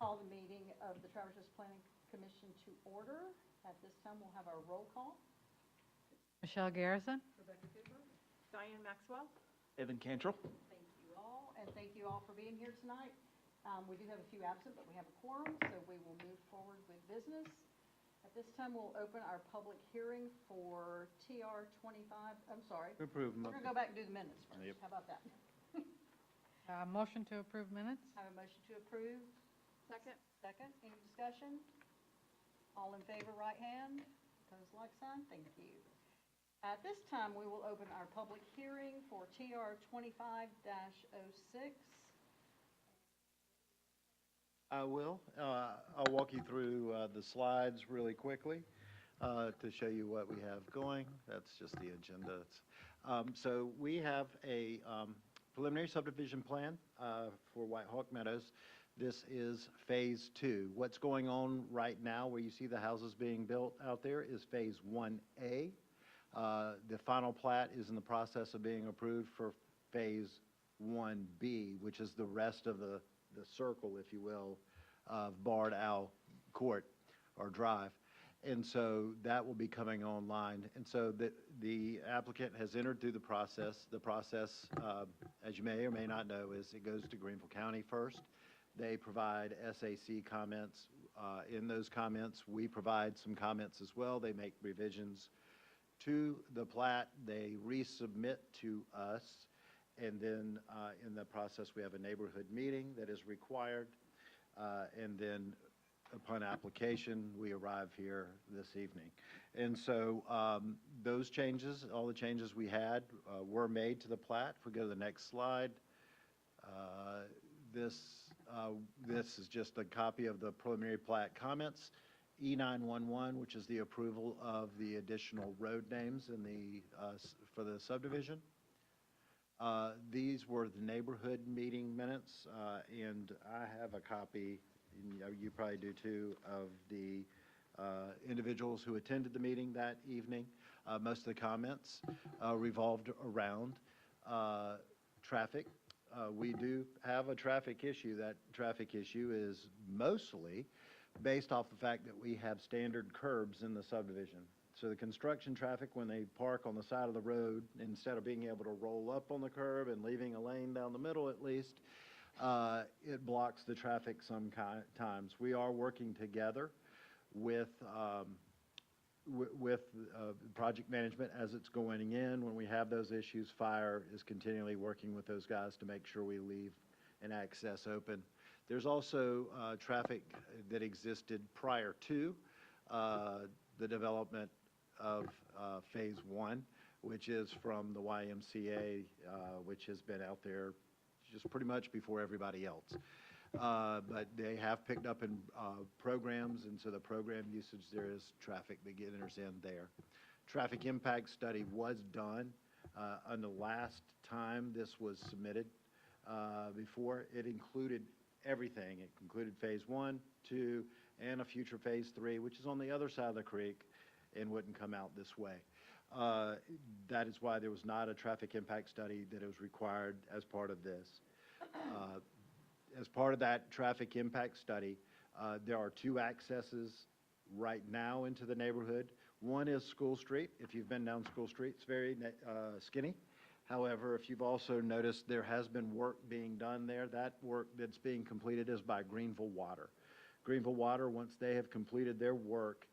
call the meeting of the Traverse City Planning Commission to order. At this time, we'll have our roll call. Michelle Garrison. Rebecca Cooper. Diane Maxwell. Evan Cantrell. Thank you all, and thank you all for being here tonight. We do have a few absent, but we have a quorum, so we will move forward with business. At this time, we'll open our public hearing for TR 25, I'm sorry. Approve. We're going to go back and do the minutes first. Yep. How about that? Motion to approve minutes. Have a motion to approve. Second. Second, any discussion? All in favor, right hand. Opposed, like sign. Thank you. At this time, we will open our public hearing for TR 25-06. I will. I'll walk you through the slides really quickly to show you what we have going. That's just the agenda. So we have a preliminary subdivision plan for White Hawk Meadows. This is phase 2. What's going on right now where you see the houses being built out there is phase 1A. The final plat is in the process of being approved for phase 1B, which is the rest of the circle, if you will, of Bard Owl Court or Drive. And so that will be coming online. And so the applicant has entered through the process. The process, as you may or may not know, is it goes to Greenville County first. They provide SAC comments. In those comments, we provide some comments as well. They make revisions to the plat. They resubmit to us. And then in the process, we have a neighborhood meeting that is required. And then upon application, we arrive here this evening. And so those changes, all the changes we had were made to the plat. If we go to the next slide, this is just a copy of the preliminary plat comments. E911, which is the approval of the additional road names in the for the subdivision. These were the neighborhood meeting minutes, and I have a copy, you probably do too, of the individuals who attended the meeting that evening. Most of the comments revolved around traffic. We do have a traffic issue. That traffic issue is mostly based off the fact that we have standard curbs in the subdivision. So the construction traffic, when they park on the side of the road, instead of being able to roll up on the curb and leaving a lane down the middle at least, it blocks the traffic sometimes. We are working together with project management as it's going in. When we have those issues, fire is continually working with those guys to make sure we leave an access open. There's also traffic that existed prior to the development of phase 1, which is from the YMCA, which has been out there just pretty much before everybody else. But they have picked up in programs, and so the program usage, there is traffic that enters in there. Traffic impact study was done on the last time this was submitted. Before, it included everything. It included phase 1, 2, and a future phase 3, which is on the other side of the creek and wouldn't come out this way. That is why there was not a traffic impact study that was required as part of this. As part of that traffic impact study, there are 2 accesses right now into the neighborhood. One is School Street. If you've been down School Street, it's very skinny. However, if you've also noticed, there has been work being done there. That work that's being completed is by Greenville Water. Greenville Water, once they have completed their work,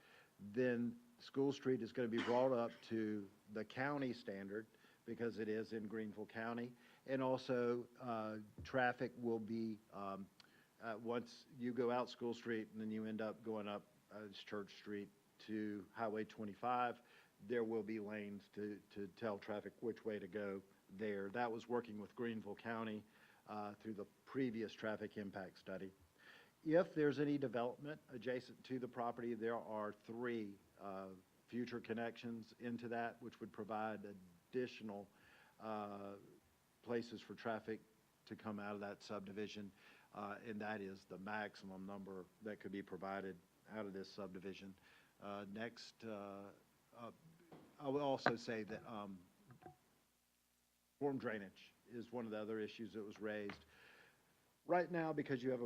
then School Street is going to be brought up to the county standard because it is in Greenville County. And also, traffic will be, once you go out School Street and then you end up going up Church Street to Highway 25, there will be lanes to tell traffic which way to go there. That was working with Greenville County through the previous traffic impact study. If there's any development adjacent to the property, there are 3 future connections into that, which would provide additional places for traffic to come out of that subdivision, and that is the maximum number that could be provided out of this subdivision. Next, I will also say that storm drainage is one of the other issues that was raised. Right now, because you have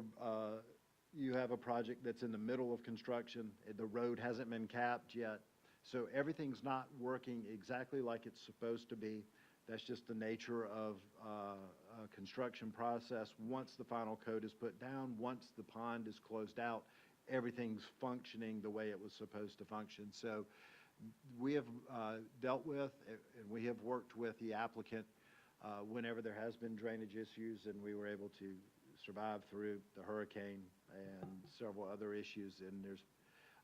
you have a project that's in the middle of construction, the road hasn't been capped yet, so everything's not working exactly like it's supposed to be. That's just the nature of a construction process. Once the final coat is put down, once the pond is closed out, everything's functioning the way it was supposed to function. So we have dealt with, and we have worked with the applicant whenever there has been drainage issues, and we were able to survive through the hurricane and several other issues. And there's,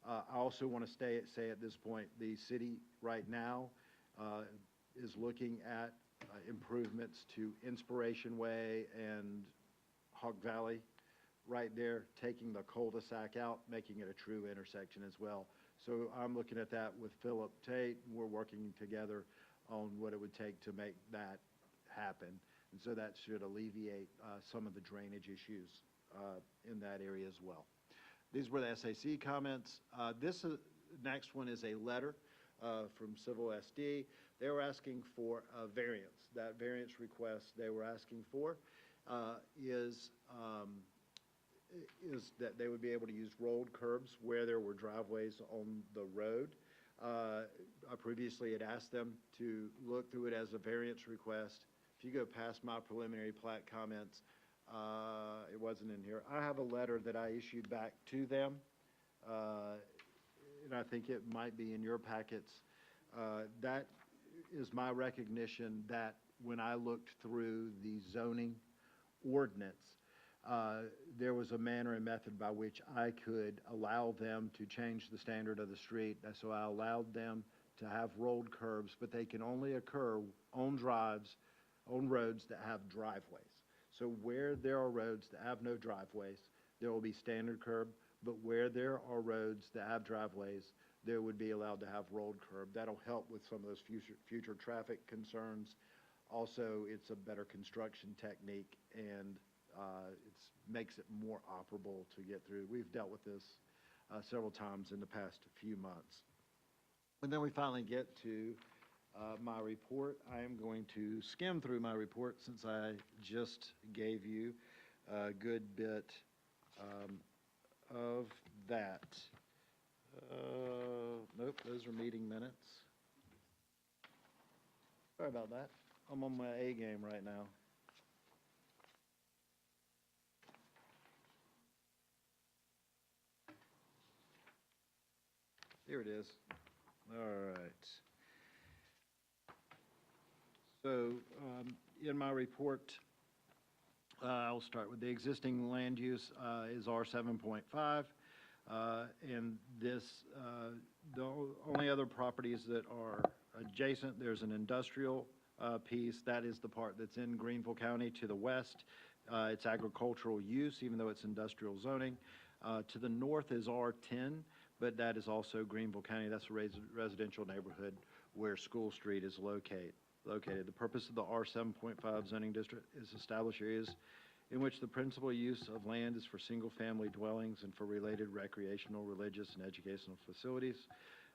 I also want to say at this point, the city right now is looking at improvements to Inspiration Way and Hog Valley right there, taking the cul-de-sac out, making it a true intersection as well. So I'm looking at that with Philip Tate. We're working together on what it would take to make that happen. And so that should alleviate some of the drainage issues in that area as well. These were the SAC comments. This next one is a letter from Civil SD. They were asking for a variance. That variance request they were asking for is that they would be able to use rolled curbs where there were driveways on the road. I previously had asked them to look through it as a variance request. If you go past my preliminary plat comments, it wasn't in here. I have a letter that I issued back to them, and I think it might be in your packets. That is my recognition that when I looked through the zoning ordinance, there was a manner and method by which I could allow them to change the standard of the street. So I allowed them to have rolled curbs, but they can only occur on drives, on roads that have driveways. So where there are roads that have no driveways, there will be standard curb, but where there are roads that have driveways, there would be allowed to have rolled curb. That'll help with some of those future traffic concerns. Also, it's a better construction technique, and it makes it more operable to get through. We've dealt with this several times in the past few months. And then we finally get to my report. I am going to skim through my report since I just gave you a good bit of that. Nope, those are meeting minutes. Sorry about that. I'm on my A game right now. Here it is. All right. So in my report, I'll start with the existing land use is R7.5. And this, the only other properties that are adjacent, there's an industrial piece. That is the part that's in Greenville County to the west. It's agricultural use, even though it's industrial zoning. To the north is R10, but that is also Greenville County. That's a residential neighborhood where School Street is located. The purpose of the R7.5 zoning district is to establish areas in which the principal use of land is for single-family dwellings and for related recreational, religious, and educational facilities,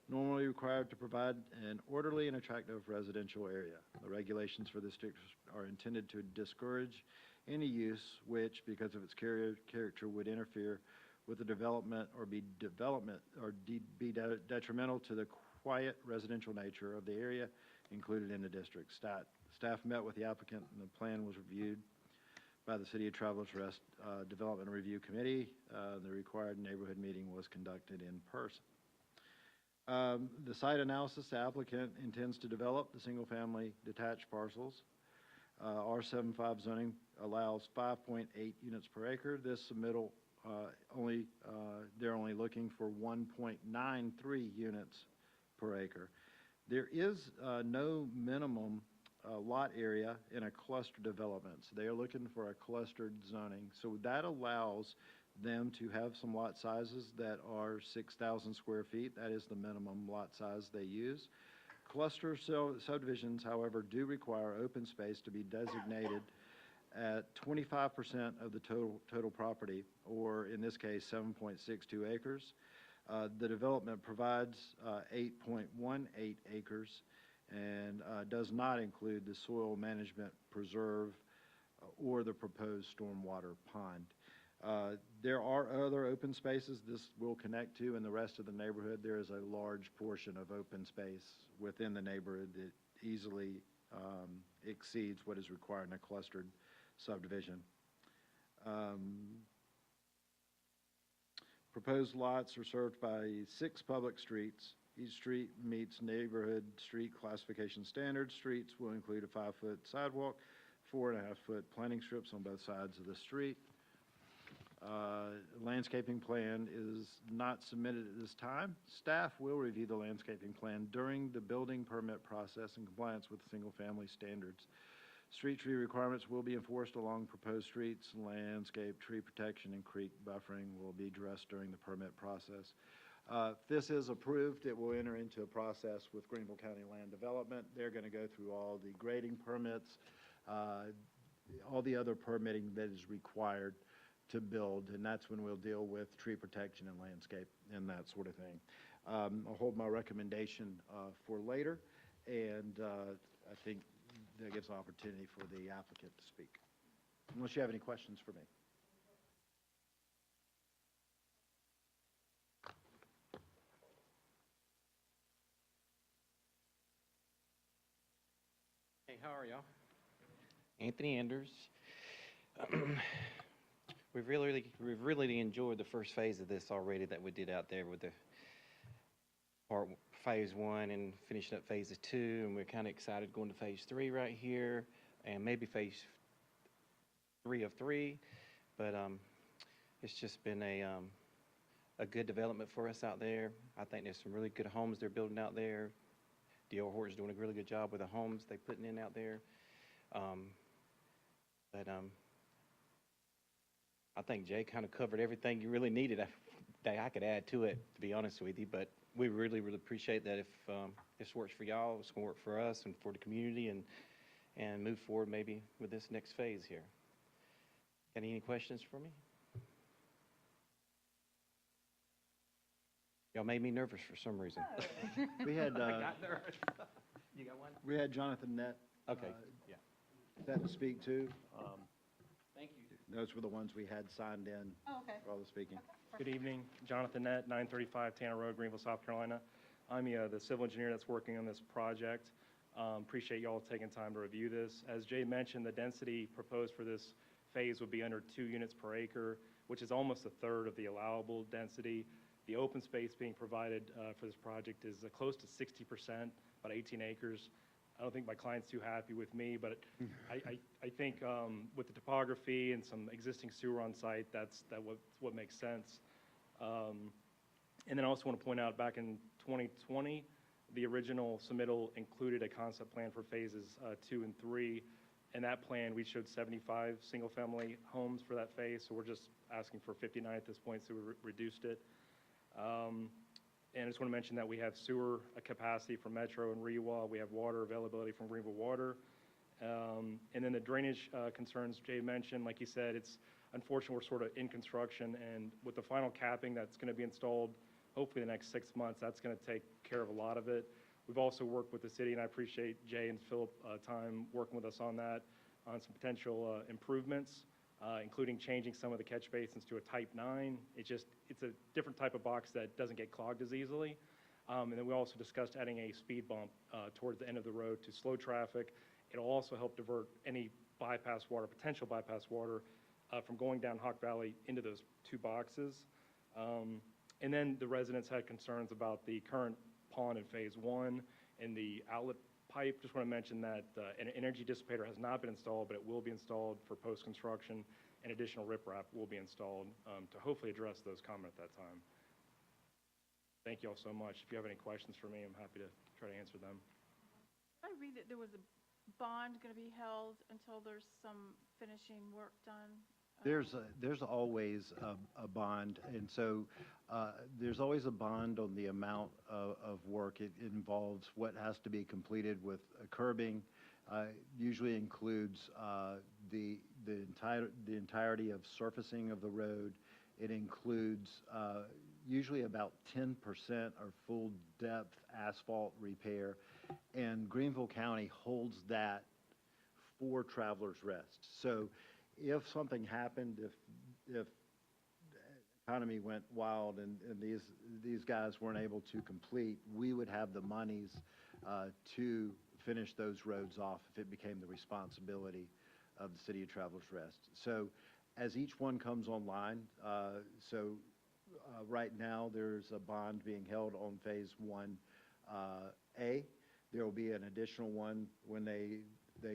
normally required to provide an orderly and attractive residential area. The regulations for this district are intended to discourage any use which, because of its character, would interfere with the development or be detrimental to the quiet residential nature of the area included in the district. Staff met with the applicant, and the plan was reviewed by the City of Travelers Rest Development Review Committee. The required neighborhood meeting was conducted in person. The site analysis, the applicant intends to develop the single-family detached parcels. R75 zoning allows 5.8 units per acre. This submittal they're only looking for 1.93 units per acre. There is no minimum lot area in a cluster development. So they are looking for a clustered zoning. So that allows them to have some lot sizes that are 6,000 square feet. That is the minimum lot size they use. Cluster subdivisions, however, do require open space to be designated at 25% of the total property, or in this case, 7.62 acres. The development provides 8.18 acres and does not include the soil management preserve or the proposed stormwater pond. There are other open spaces this will connect to in the rest of the neighborhood. There is a large portion of open space within the neighborhood that easily exceeds what is required in a clustered subdivision. Proposed lots are served by 6 public streets. Each street meets neighborhood street classification standards. Streets will include a 5-foot sidewalk, 4.5-foot planting strips on both sides of the street. Landscaping plan is not submitted at this time. Staff will review the landscaping plan during the building permit process in compliance with single-family standards. Street tree requirements will be enforced along proposed streets. Landscape, tree protection, and creek buffering will be addressed during the permit process. If this is approved, it will enter into a process with Greenville County Land Development. They're going to go through all the grading permits, all the other permitting that is required to build, and that's when we'll deal with tree protection and landscape and that sort of thing. I'll hold my recommendation for later, and I think that gives an opportunity for the applicant to speak. Unless you have any questions for me. Hey, how are y'all? Anthony Anders. We've really enjoyed the first phase of this already that we did out there with the phase 1 and finishing up phases 2, and we're kind of excited going to phase 3 right here, and maybe phase 3 of 3. But it's just been a good development for us out there. I think there's some really good homes they're building out there. D.R. Horton's doing a really good job with the homes they're putting in out there. I think Jay kind of covered everything you really needed that I could add to it, to be honest with you. But we really appreciate that if this works for y'all, it's going to work for us and for the community, and move forward maybe with this next phase here. Got any questions for me? Y'all made me nervous for some reason. We had, I got nervous. You got one? we had Jonathan Nett. Okay, yeah. That to speak to. Thank you. Those were the ones we had signed in Oh, okay. for all the speaking. Good evening, Jonathan Nett, 935 Tanner Road, Greenville, South Carolina. I'm the civil engineer that's working on this project. Appreciate y'all taking time to review this. As Jay mentioned, the density proposed for this phase would be under 2 units per acre, which is almost a third of the allowable density. The open space being provided for this project is close to 60%, about 18 acres. I don't think my client's too happy with me, but I think with the topography and some existing sewer on site, that's what makes sense. And then I also want to point out, back in 2020, the original submittal included a concept plan for phases 2 and 3. In that plan, we showed 75 single-family homes for that phase, so we're just asking for 59 at this point, so we reduced it. And I just want to mention that we have sewer capacity from Metro and REWA. We have water availability from Greenville Water. And then the drainage concerns Jay mentioned, like he said, it's unfortunate we're sort of in construction, and with the final capping that's going to be installed, hopefully the next 6 months, that's going to take care of a lot of it. We've also worked with the city, and I appreciate Jay and Philip time working with us on that, on some potential improvements. Including changing some of the catch basins to a type 9. It's a different type of box that doesn't get clogged as easily. And then we also discussed adding a speed bump towards the end of the road to slow traffic. It'll also help divert any bypass water, potential bypass water, from going down Hawk Valley into those 2 boxes. And then the residents had concerns about the current pond in phase 1 and the outlet pipe. Just want to mention that an energy dissipator has not been installed, but it will be installed for post-construction, and additional riprap will be installed to hopefully address those comments at that time. Thank you all so much. If you have any questions for me, I'm happy to try to answer them. I read that there was a bond going to be held until there's some finishing work done. There's always a bond, and so there's always a bond on the amount of work. It involves what has to be completed with curbing. Usually includes the entirety of surfacing of the road. It includes usually about 10% or full depth asphalt repair, and Greenville County holds that for Travelers Rest. So if something happened, if economy went wild and these guys weren't able to complete, we would have the monies to finish those roads off if it became the responsibility of the City of Travelers Rest. So as each one comes online, right now, there's a bond being held on Phase 1A. There will be an additional one when they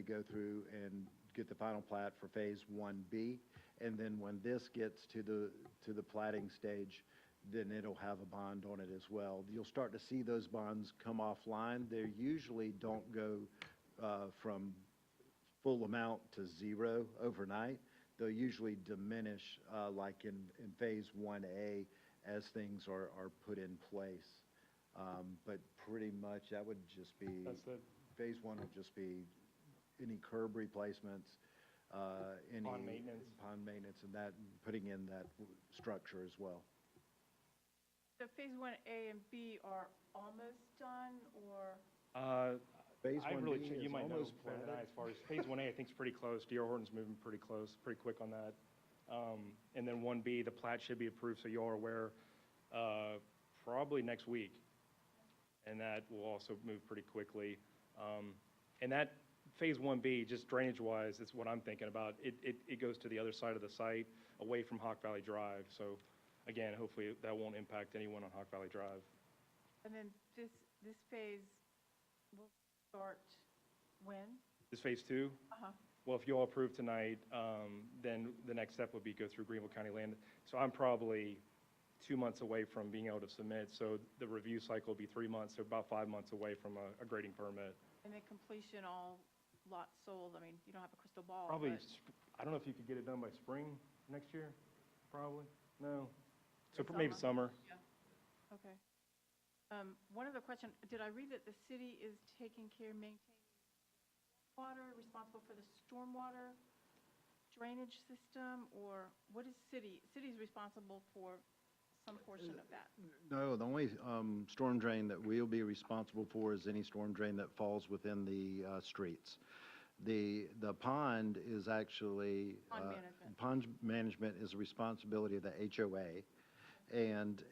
go through and get the final plat for Phase 1B. And then when this gets to the platting stage, then it'll have a bond on it as well. You'll start to see those bonds come offline. They usually don't go from full amount to zero overnight. They'll usually diminish like in Phase 1A as things are put in place. But pretty much that would just be, That's the Phase 1 will just be any curb replacements, any pond maintenance. pond maintenance, and that, putting in that structure as well. So Phase 1A and B are almost done, or? Phase I 1B really, is you might know almost better than I, platted. as far as Phase 1A, I think is pretty close. D.R. Horton's moving pretty close, pretty quick on that. And then 1B, the plat should be approved, so you all are aware, probably next week. And that will also move pretty quickly. And that Phase 1B, just drainage-wise, is what I'm thinking about. It goes to the other side of the site, away from Hawk Valley Drive. So again, hopefully that won't impact anyone on Hawk Valley Drive. And then this phase will start when? Is Phase 2? Uh-huh. Well, if you all approve tonight, then the next step would be go through Greenville County Land. So I'm probably 2 months away from being able to submit, so the review cycle will be 3 months, so about 5 months away from a grading permit. And then completion, all lots sold. I mean, you don't have a crystal ball. Probably, but- I don't know if you could get it done by spring next year, probably, no. So By maybe summer. Okay. One other question, did I read that the city is taking care, maintaining water, responsible for the stormwater drainage system, or what is city's responsible for some portion of that? No, the only storm drain that we'll be responsible for is any storm drain that falls within the streets. The pond is actually. Pond management. Pond management is a responsibility of the HOA. And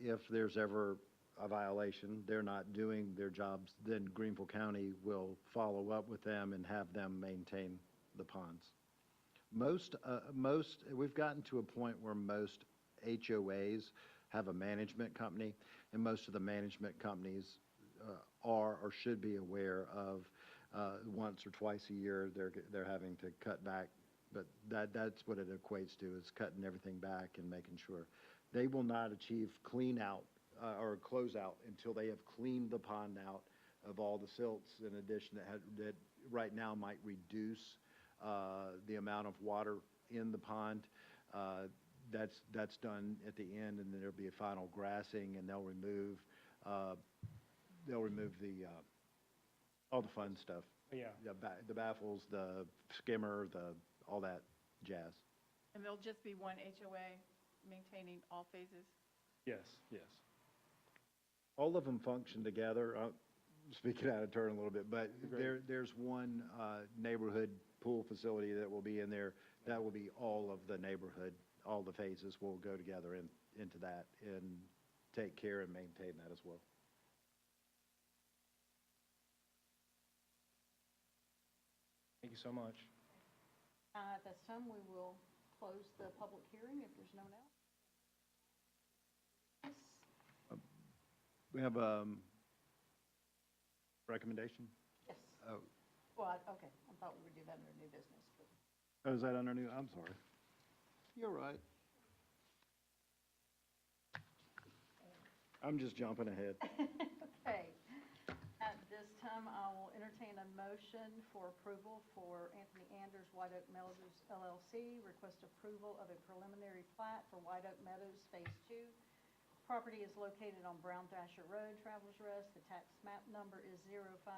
if there's ever a violation, they're not doing their jobs, then Greenville County will follow up with them and have them maintain the ponds. We've gotten to a point where most HOAs have a management company, and most of the management companies are or should be aware of once or twice a year they're having to cut back, but that's what it equates to, is cutting everything back and making sure. They will not achieve clean out or close out until they have cleaned the pond out of all the silts, in addition that right now might reduce the amount of water in the pond. That's done at the end, and then there'll be a final grassing, and they'll remove the all the fun stuff. Yeah, The baffles, the skimmer, all that jazz. And there'll just be one HOA maintaining all phases? yes. All of them function together. Speaking out of turn a little bit, but Great. there's one neighborhood pool facility that will be in there. That will be all of the neighborhood, all the phases will go together into that and take care and maintain that as well. Thank you so much. At this time, we will close the public hearing if there's no one else. We have recommendation? Yes. Oh, Well, okay, I thought we would do that under new business, but oh, is that under new? I'm sorry. You're right. I'm just jumping ahead. okay. At this time, I will entertain a motion for approval for Anthony Anders, White Oak Meadows LLC. Request approval of a preliminary plat for White Oak Meadows Phase 2. Property is located on Brown Thrasher Road, Travelers Rest. The tax map number is 0506010001.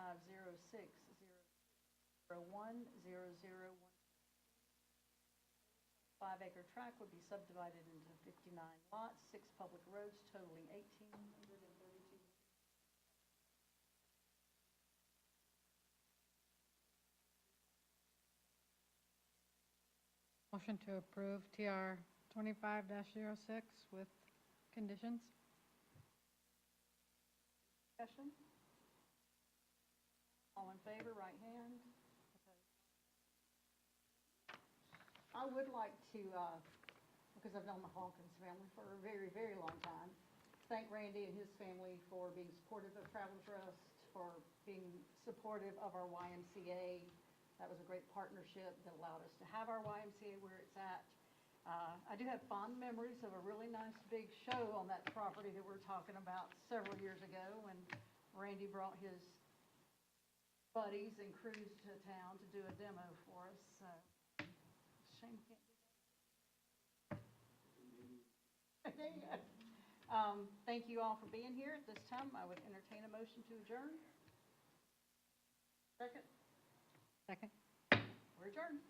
5-acre tract would be subdivided into 59 lots, 6 public roads totaling 1,832. Motion to approve TR 25-06 with conditions. Discussion? All in favor, right hand. I would like to, because I've known the Hawkins family for a very, very long time, thank Randy and his family for being supportive of Travel Trust, for being supportive of our YMCA. That was a great partnership that allowed us to have our YMCA where it's at. I do have fond memories of a really nice big show on that property that we're talking about several years ago when Randy brought his buddies and crews to town to do a demo for us, so shame we can't do that. There you go. Thank you all for being here. At this time, I would entertain a motion to adjourn. Second, Second. we're adjourned.